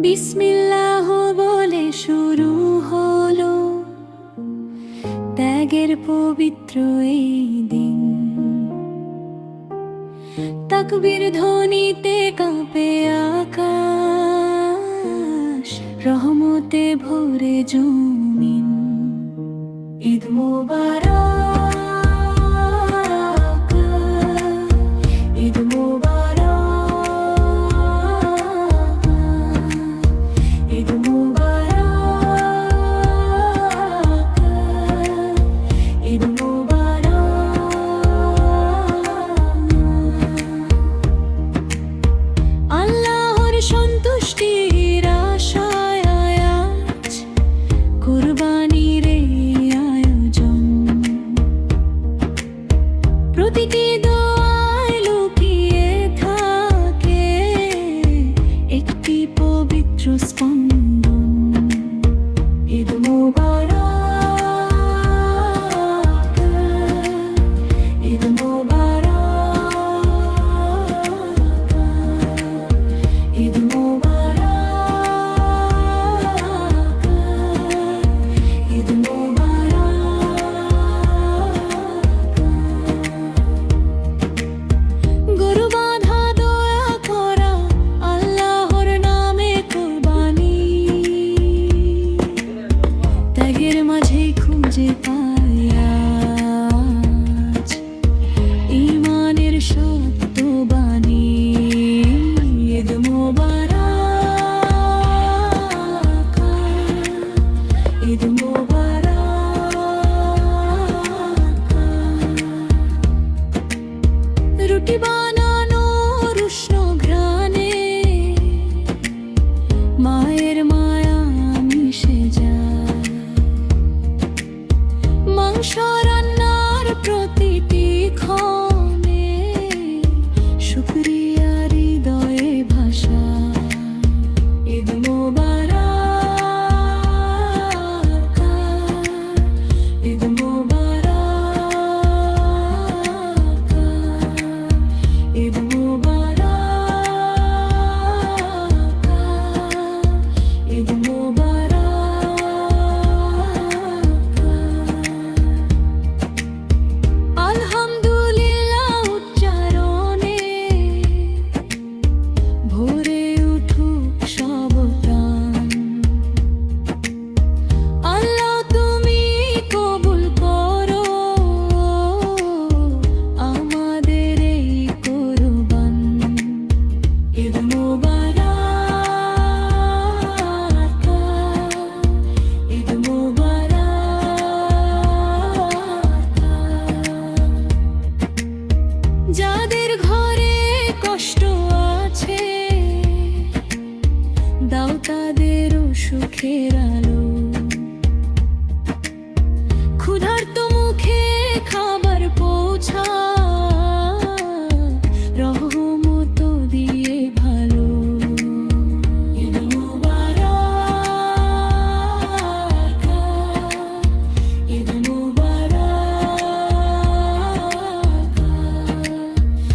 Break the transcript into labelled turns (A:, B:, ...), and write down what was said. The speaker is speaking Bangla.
A: বিসমিল্লাহ বলে শুরু হলো ত্যাগের পবিত্র এই দিন। তাকবীর ধ্বনিতে কাঁপে আকাশ, রহমতে ভরে জমিন। ঈদ মোবারক, ঈদ মোবারক, ঈদ মোবারক, ঈদ মোবারক। আল্লাহর সন্তুষ্টির আশায় আজ কুরবানির এই আয়োজন। প্রতিটি দোয়ায় লুকিয়ে থাকে একটি পবিত্র স্পন্দন। ঈদ মোবারক, ঈদ মোবারক, ঈদ মোবারক, ঈদ মোবারক। গরু বাঁধা দয়া করা আল্লাহর নামে কুরবানি, ত্যাগের মাঝে খুঁজে পাই আজ ঈমানের সত্য বাণী। ঈদ মোবারক, ঈদ মোবারক। রুটি বানানোর উষ্ণ ঘ্রাণে মায়ের মায়া মিশে যায়। মাংস রান্নার প্রতিটি ক্ষণে শুকরিয়া হৃদয়ে ভাষা। ঈদ মোবারক, ঈদ মোবারক, ঈদ মোবারক, ঈদ মোবারক। আলহামদুলিল্লাহ উচ্চারণে ভরে উঠুক সব প্রাণ। আল্লাহ তুমি কবুল করো আমাদের এই কুরবান। ঈদ মোবারক, ঈদ মোবারক। যাদের ঘরে কষ্ট আছে দাও তাদেরও সুখের